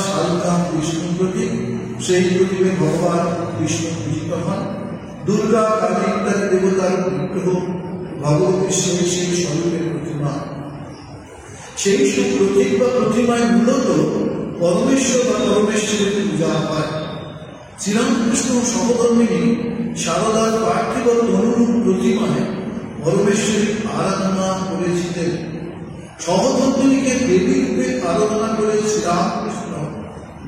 S1: শালগ্রাম বিষ্ণু প্রতীক। সেই প্রতীকে ভগবান বিষ্ণু পূজিত হন। দুর্গা, কালী ইত্যাদি দেবতার বিগ্রহ ভগবতীর সেই স্বরূপের প্রতিমা। সেই সব প্রতীক বা প্রতিমায় মূলত পরমেশ্বর বা পরমেশ্বরের পূজা হয়। শ্রীরামকৃষ্ণ সহধর্মিনী শারদার পার্থিব তনুরূপ প্রতিমায় পরমেশ্বরী আরাধনা করেছিলেন। সহধর্মিনীকে দেবী রূপে আরাধনা করে শ্রীরামকৃষ্ণ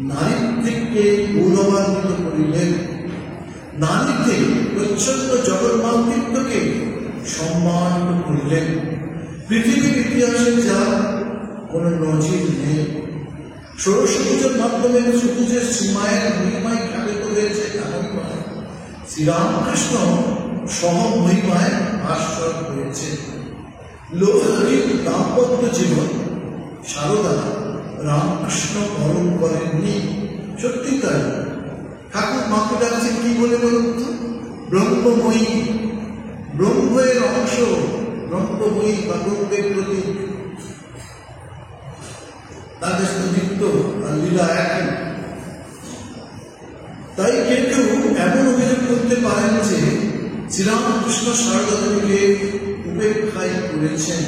S1: নারীত্বকে গৌরবান্বিত করিলেন। নারীতে প্রচ্ছন্ন জগন্মাতৃত্বকে সম্মানিত করিলেন। পৃথিবীর ইতিহাসে যা কোন নজির নেই। ষোড়শ পুজোর মাধ্যমে শুধু যে শ্রীমায়ের মহিমায় খ্যাপিত হয়েছে এমন নয়, শ্রীরামকৃষ্ণ সহ মহিমায় আশ্রয় হয়েছে। লৌকিক দাম্পত্য জীবন শারদা রামকৃষ্ণ বরণ করেননি, সত্যি তাই। ঠাকুর মাকে ডাকছেন কি বলে বলুন তো? ব্রহ্মময়ী, ব্রহ্মের অংশ, ব্রহ্মময়ী বা ব্রহ্মের প্রতীক। তাদের সাথে নিত্য আর লীলা একই। তাই কেউ এমন অভিযোগ করতে পারেন যে শ্রীরামকৃষ্ণ সারদা দেবীকে উপেক্ষায় করেছেন।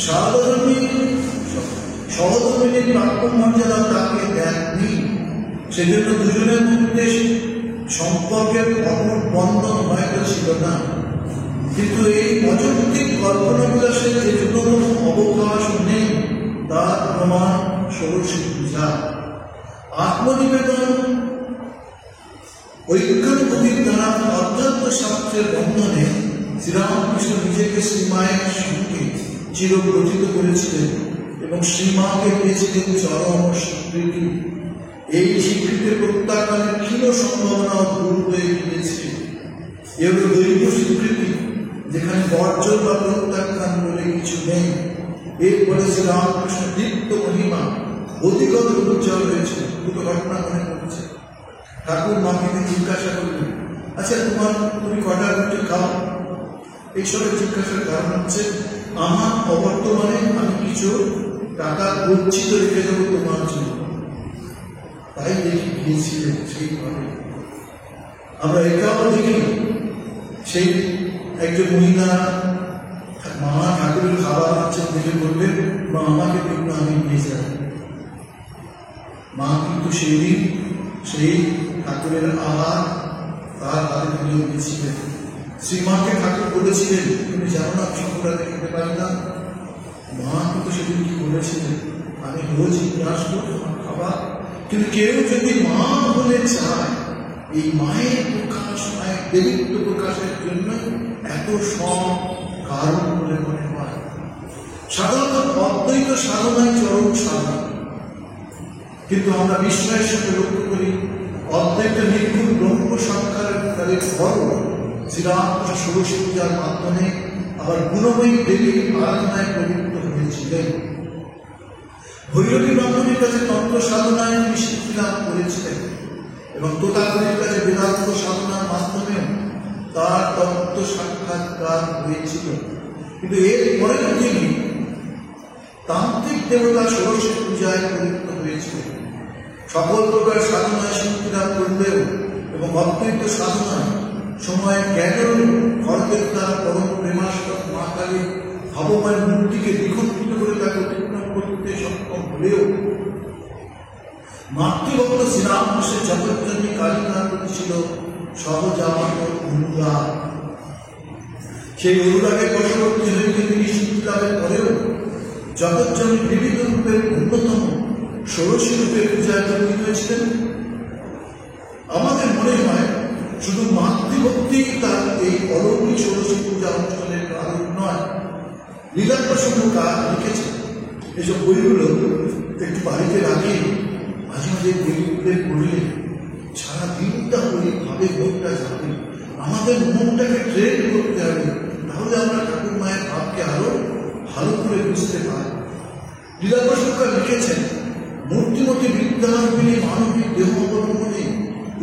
S1: সারদা দেবী সহধর্মিনীর প্রাপ্য মর্যাদা তাকে দেননি, সেজন্য দুজনের মধ্যে সম্পর্কের অমর বন্ধন হয়তো ছিল না। কিন্তু এই অযৌক্তিক কল্পনা বিলাসের যে ন্যূনতম অবকাশ নেই তার প্রমাণ ষোড়শী পূজা। আত্মনিবেদন ঐক্যানুভূতির দ্বারা অধ্যাত্ম শাস্ত্রের বন্ধনে শ্রীরামকৃষ্ণ নিজেকে শ্রীমায়ের সঙ্গে চিরগ্রথিত করেছিলেন এবং শ্রীমাকে দিয়েছিলেন চরম স্বীকৃতি। এই স্বীকৃতির প্রত্যাখ্যানের ক্ষীণ সম্ভাবনাও দূর হয়ে গিয়েছে। এগুলো দৈব স্বীকৃতি, যেখানে বর্জন বা প্রত্যাখ্যান বলে কিছু নেই। এরপরে শ্রীরামকৃষ্ণ দীপ্ত মহিমা অধিকতর উজ্জ্বল হয়েছে। দুটো ঘটনা মনে পড়ছে। ঠাকুর মাকে জিজ্ঞাসা করলেন, আচ্ছা তুমি কটা রুটি খাও? এইসবের জিজ্ঞাসার কারণ হচ্ছে আমার অবর্তমানে আমি কিছু টাকা গচ্ছিত রেখে দেবো তোমার জন্য। তাই দেখি গিয়েছিলেন সেইভাবে। আমরা এটাও দেখি সেই একজন মহিলা মা ঠাকুরের খাবার আছেন দেখে বলবেন, মা আমাকে কিন্তু আমি নিয়ে যাব। মা কিন্তু সেই দিন সেই ঠাকুরের আহার তার হাতে তুলে দিয়েছিলেন। শ্রীমাকে ঠাকুর বলেছিলেন, তুমি জানো না সকলটা দেখতে পারি না। মা কিন্তু সেদিন কি বলেছিলেন, আমি রোজ নিয়ে আসবো তোমার খাবার। কিন্তু কেউ যদি মা বলে চায়, এই মায়ের প্রকাশ, মায়ের দেবীত্ব প্রকাশের জন্য এত সব কারণ বলে মনে হয়। সাধারণত অদ্বৈত সাধনায় চরম সাধনা, কিন্তু আমরা বিস্ময়ের সাথে লক্ষ্য করি অদ্বৈত নির্গুণ ব্রহ্ম সাক্ষাৎকারের ফল শ্রীরামকৃষ্ণ ষোড়শী পূজার মাধ্যমে আবার গুণময়ী দেবীর আরাধনায় প্রবৃত্ত হয়েছিলেন। ভৈরবী ব্রাহ্মণীর কাছে তন্ত্র সাধনায় তিনি সিদ্ধি লাভ করেছিলেন এবং তোতাপুরীর কাছে বেদান্ত সাধনার মাধ্যমেও তার তত্ত্ব সাক্ষাৎকার হয়েছিল। কিন্তু এর পরেও তিনি তান্ত্রিক দেবতা ষোড়শী পূজায় প্রবৃত্ত হয়েছিলেন। সকল প্রকার সাধনায় সিদ্ধি লাভ করলেও এবং অদ্বৈত সাধনায় সময় জ্ঞানের খড়গের দ্বারা পরম প্রেমাস্পদ মা কালীর ভাবময় মূর্তিকে দ্বিখণ্ডিত করে তাকে অতিক্রম করতে সক্ষম হলেও মাতৃভক্ত শ্রীরামকৃষ্ণের জগৎজননী কালিকার প্রতি ছিল সহজাত অনুরাগ। সেই অনুরাগের বশবর্তী হয়ে তিনি সিদ্ধি লাভের পরেও জগৎজননী বিবিধ রূপের অন্যতম ষোড়শী রূপে পূজায় প্রবৃত্ত হয়েছিলেন। আমাদের মনে হয় শুধু মাতৃভক্তি তার এই অলৌকিক ষোড়শী পূজা অনুষ্ঠানের কারণ নয়। লীলা প্রসঙ্গ কার লিখেছে, এসব বইগুলো একটু বাড়িতে রাখি, মাঝে মাঝে বইগুলো পড়লে সারা দিনটা ওইভাবে মনটা যাবে। আমাদের মনটাকে ট্রেন করতে হবে, তাহলে আমরা ঠাকুর মায়ের ভাবকে আরো ভালো করে বুঝতে পারি। লীলা প্রসঙ্গ লিখেছেন, মূর্তিমতী বিদ্যারূপিণী মানবিক দেহ অবলম্বনে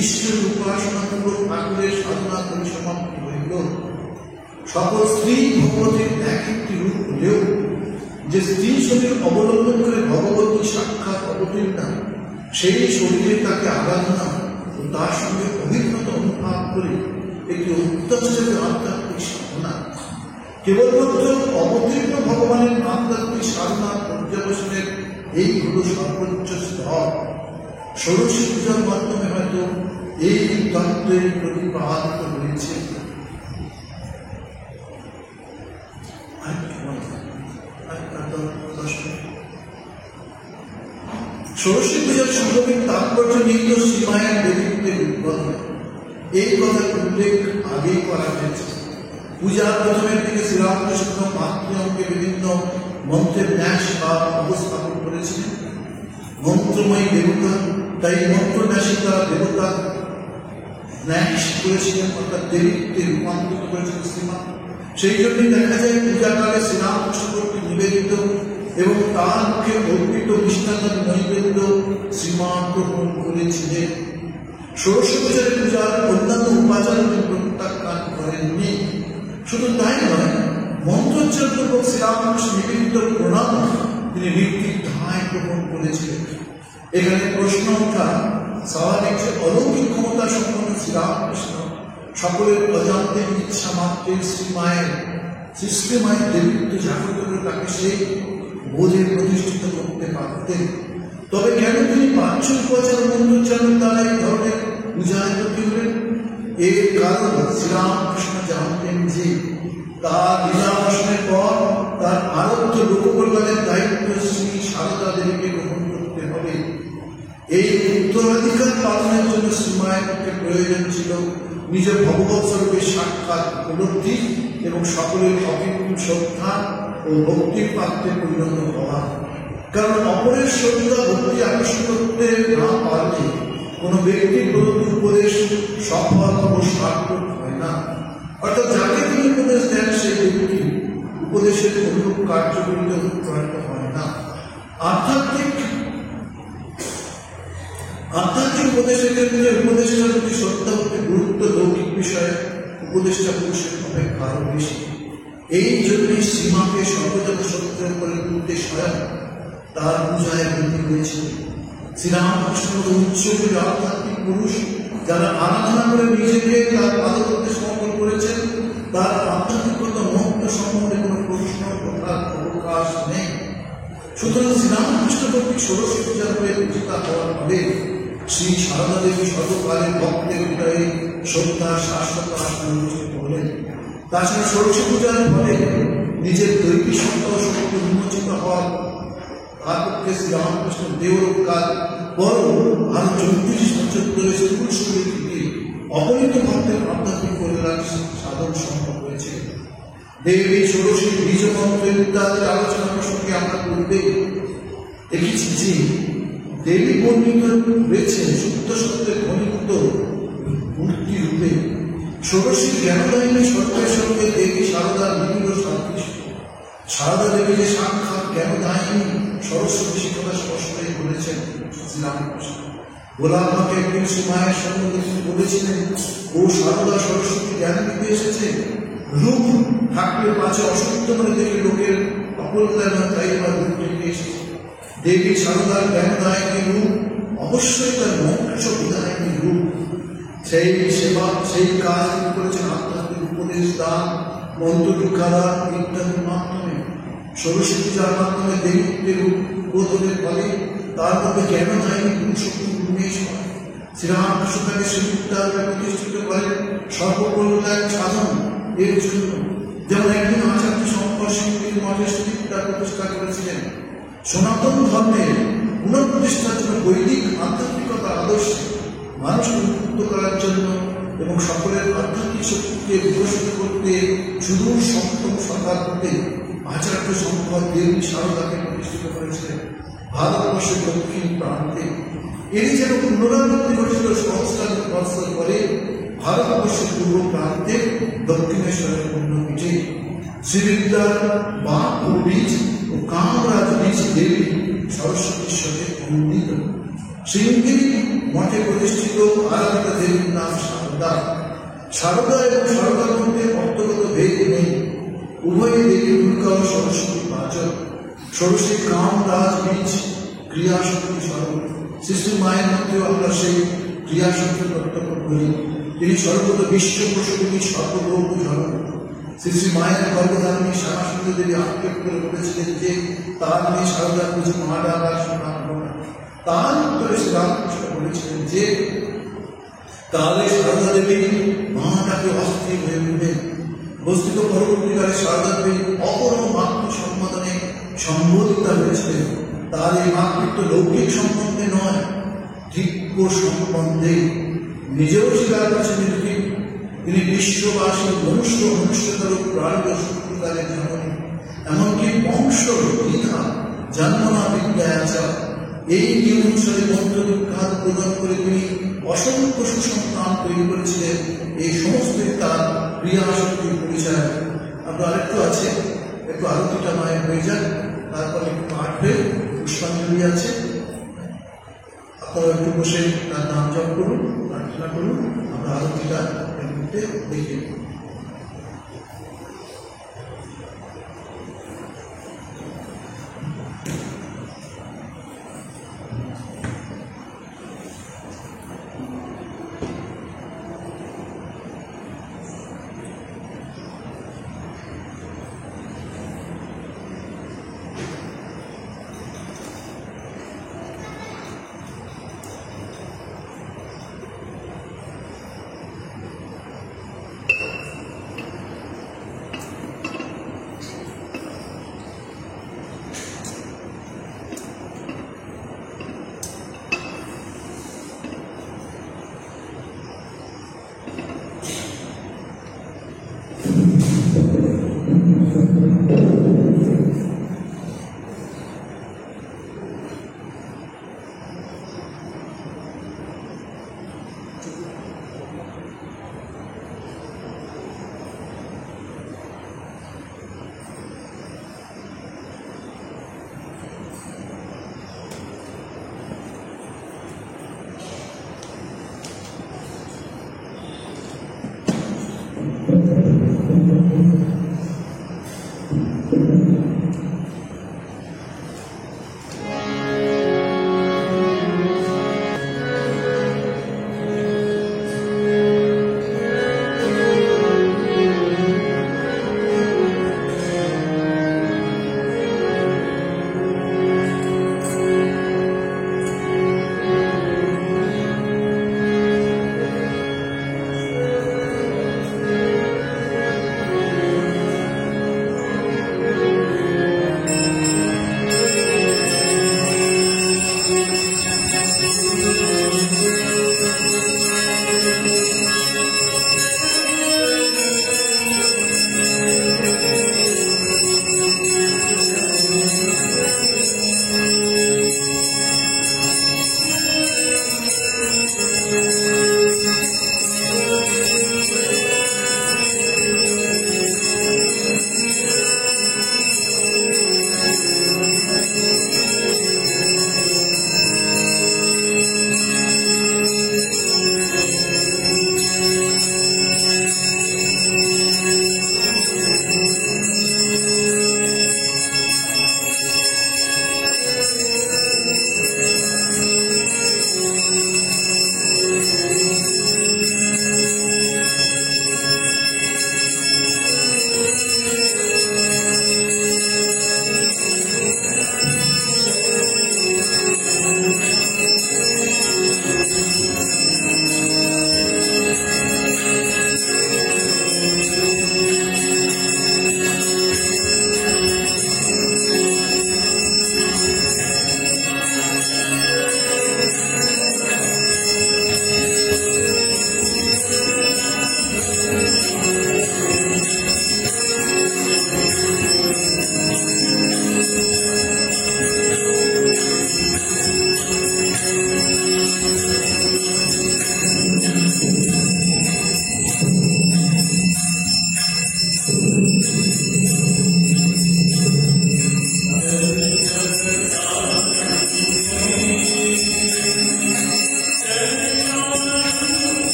S1: ঈশ্বর উপাসনাপূর্বক ঠাকুরের সাধনা পরিসমাপ্তি হইল। সকল স্ত্রী ভগবতীর এক একটি রূপ হলেও যে স্ত্রী শরীর অবলম্বন করে ভগবতী সাক্ষাৎ অবতীর্ণা, সেই শরীরে তাকে আরাধনা ও তার সঙ্গে অভিজ্ঞত অনুভব করে একটি অত্যাচারের আধ্যাত্মিক সাধনা। কেবলমাত্র অবতীর্ণ ভগবানের আধ্যাত্মিক সাধনা পর্যবেক্ষণের এই হলো সর্বোচ্চ স্তর। ষোড়শী পূজার মাধ্যমে হয়তো এই তত্ত্বের প্রতিপাদিত হয়েছে। ষোড়শী পূজার সাংঘাতিক তাৎপর্য নিহিত শ্রীমায়ের দেবীত্বের উদ্বোধন, এই কথার উল্লেখ আগেই করা হয়েছে। পূজার প্রথমের দিকে শ্রীরামকৃষ্ণ মাতৃঅঙ্কে বিভিন্ন মন্ত্রের ন্যাস বা উপস্থাপন করেছিলেন। মন্ত্রময়ী দেবতা, তাই মন্ত্রন্যাসিকা দেবতা ন্যাস করেছিলেন, অর্থাৎ দেবীত্বে রূপান্তরিত করেছিলেন শ্রীমা। সেই জন্যই দেখা যায় পূজাকালে শ্রীরামকৃষ্ণ কর্তৃক নিবেদিত এবং তার মুখে অর্পিত মিষ্টান্ন নৈবেদ্য শ্রীমা গ্রহণ করেছিলেন। ষোড়শ পূজার অন্যান্য উপাচার তিনি প্রত্যাখ্যান করেননি। শুধু তাই নয়, মন্ত্রোচ্চারপূর্বক শ্রীরামকৃষ্ণ নিবেদিত প্রণাম তিনি নির্বিঘ্নায় গ্রহণ করেছিলেন। এখানে প্রশ্ন ওঠা স্বাভাবিক যে অলৌকিক ক্ষমতা সম্পন্ন শ্রীরামকৃষ্ণ সকলের অজান্তে ইচ্ছা মাত্রে শ্রীমায়ের দেবীত্ব জাগ্রত করে তাকে সেই বোধে প্রতিষ্ঠিত করতে পারতেন। তবে কেন তিনি পাঁচ উপাচার মন্ত্রোচ্চারণ দ্বারা এই ধরনের পূজায় প্রতি হলেন? এর কারণ শ্রীরামকৃষ্ণ জানতেন যে তার লীলাবসনের পর তার আরব্ধ লোককল্যাণের দায়িত্ব শ্রী সারদা দেবীকে গ্রহণ করতে হবে। এই উত্তরাধিকার পালনের জন্য শ্রীমায়ের পক্ষে প্রয়োজন ছিল নিজ ভগবৎ স্বরূপের সাক্ষাৎ উপলব্ধি এবং সকলের অকৃত্রিম শ্রদ্ধা ও ভক্তির পাত্রে পরিণত হওয়া। কারণ অপরের শ্রদ্ধা ভক্তি আকর্ষণ করতে না পারলে কোনো ব্যক্তির প্রদত্ত উপদেশ সফল ও সার্থক হয় না। অর্থাৎ যাকে তিনি উপদেশ দেন সেই ব্যক্তি উপদেশের অনুরূপ কার্যকরিত উৎপন্ন হয় না। আধ্যাত্মিক উপদেশের ক্ষেত্রে উপদেষ্টার প্রতি শ্রদ্ধা হতে গুরুত্ব লৌকিক বিষয়ে উপদেষ্টা পুরুষের অপেক্ষা আরো বেশি। এই জন্যই সীমাকে সর্বজন সত্যের উপরে তুলতে স্বয়ং তার পূজায় বন্দী হয়েছিল। শ্রীরামকৃষ্ণ উচ্চকোটির আধ্যাত্মিক পুরুষ যারা আরাধনা করে নিজেকে তার পাদপদ্মে সমর্পণ করেছেন, তার আধ্যাত্মিকতা মহত্ব সম্বন্ধে কোনো প্রশ্ন ওঠার অবকাশ নেই। সুতরাং শ্রীরামকৃষ্ণ কর্তৃক ষোড়শ পূজার হয়ে পূজিতা হওয়ার ফলে শ্রী সারদা দেবী সর্বকালের ভক্তের হৃদয়ে শ্রদ্ধার শাশ্বত আসন অনুষ্ঠিত হলেন। তাছাড়া ষোড়শ পূজার ফলে নিজের দৈবিক সত্তা ও শক্তি উন্মোচিত হওয়ার তার পক্ষে শ্রীরামকৃষ্ণ দেহরক্ষার পরও আরো 34 বছর ধরে স্কুল স্কুলে থেকে অপরিত ভক্তের আধ্যাত্মিক কল্যাণ সাধন সম্ভব হয়েছে। দেবী ষোড়শীর বীজমন্ত্র ইত্যাদির আলোচনা প্রসঙ্গে আমরা পূর্বে দেখেছি যে দেবী বর্ণিত রয়েছে শুদ্ধ সত্যের ঘনীভূত মূর্তি রূপে। ষোড়শীর জ্ঞানদায়িনী সত্যের সঙ্গে দেবী সারদার বিভিন্ন সাদৃশ্য। সারদা দেবী যে সাক্ষাৎ জ্ঞানদায়িনী সরস্বতী শিক্ষা স্পষ্টই বলেছেন শ্রীরামকৃষ্ণ। গোলাপকে একদিন সীমায়ের সম্বন্ধে তিনি বলেছিলেন, ও সারদা সরস্বতী জ্ঞান দিতে এসেছে। রূপ থাকলে পাছে অসত্য মনে দেখে লোকের অকল্যাণ তাই বা রূপ থেকে এসেছে। দেবী সারদার জ্ঞানদায়িনী রূপ অবশ্যই তার মোক্ষ বিধায়িনী রূপ। সেই সেবা সেই কাজ তিনি করেছেন আধ্যাত্মিক উপদেশ দান, মন্ত্র দীক্ষাদান ইত্যাদির মাধ্যমে। ষোড়শী পূজার মাধ্যমে দেবীত্বের উদ্বোধনের ফলে তার মধ্যে জ্ঞানদায়িনী গুণশক্তি উন্মেষ হয়। শ্রীরামকৃষ্ণ তাকে শ্রীবিদ্যালয়ে প্রতিষ্ঠিত করেন সর্বকল্যাণ সাধন এর জন্য। যেমন একদিন আচার্য শঙ্কর সিংহীর মঠে শ্রীবিদ্যা প্রতিষ্ঠা করেছিলেন। সনাতন ধর্মের পুনঃপ্রতিষ্ঠার জন্য বৈদিক আধ্যাত্মিকতার আদর্শে মানুষকে উদ্বুদ্ধ করার জন্য এবং সকলের আধ্যাত্মিক শক্তিকে বিকশিত করতে সুদূর সপ্তম শতাব্দীতে আচার্য শঙ্কর দেবী সারদাকে প্রতিষ্ঠিত করেছিলেন ভারতবর্ষের দক্ষিণ প্রান্তে। এরই যেন পুনরাবৃত্তি ঘটেছিল সহস্রাধিক বৎসর পরে ভারতবর্ষের পূর্ব প্রান্তে দক্ষিণেশ্বরের পুণ্যপীঠে। শ্রীবিদ্যার বাপ ও বীজ ও কামরাজ বীজ দেবী সরস্বতীর সাথে অনুদিত। শ্রীঙ্গিরি মঠে প্রতিষ্ঠিত আরাধিতা দেবীর নাম সারদা। সারদা এবং সারদার মধ্যে অর্থগত ভেদ নেই, উভয় দেবী দুর্গা ও সরস্বতী বাচক। ষোড়শী কামরাজ বীজ ক্রিয়াশক্তি স্বরূপ। সৃষ্টি মায়ের মধ্যেও আমরা সেই ক্রিয়াশক্তি প্রত্যক্ষ করি। তিনি সর্বত বিশ্ব প্রসূতি সর্বভৌম ধর্ম। শ্রী মায়ের গর্ভধারণী শ্যামাসুন্দর দেবী আক্ষেপ করে বলেছিলেন যে তার মেয়ে সারদা পুজো মা ডাকার শোনা হল না। তার উত্তরে শ্রীরামকৃষ্ণ বলেছিলেন যে তাহলে সারদা দেবী মা ডাকে অস্থির হয়ে উঠবেন। বস্তুত পরবর্তীকালে সারদা দেবী অপর মাতৃ সম্বোধনে সম্বোধিতা হয়েছিলেন। তার এই মাতৃত্ব লৌকিক সম্বন্ধে নয়, দিব্য সম্বন্ধে। নিজেও স্বীকার করেছেন তিনি বিশ্ববাসী মনুষ্যতর প্রাণীয় শত্রুকারের জননী, এমনকি বংশ দ্বিধা জন্মনা বিদ্যাচা এই নিয়ম অনুসারে মন্ত্রবিখ্যাত প্রদান করে তিনি অসংখ্য সুসন্তান তৈরি করেছিলেন। এই সমস্তই তার ক্রিয়াশক্তির পরিচয়। আমরা আরেকটু আছে, একটু আরতিটা মায়ের হয়ে যাক, তারপরে একটু পাঠ হয়ে পুষ্পাঞ্জলি আছে। আপনারা একটু বসে তার নাম জপ করুন, প্রার্থনা করুন, আমরা আরতিটা এর মধ্যে দেখে নিই।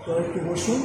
S2: তো একটু বসুন।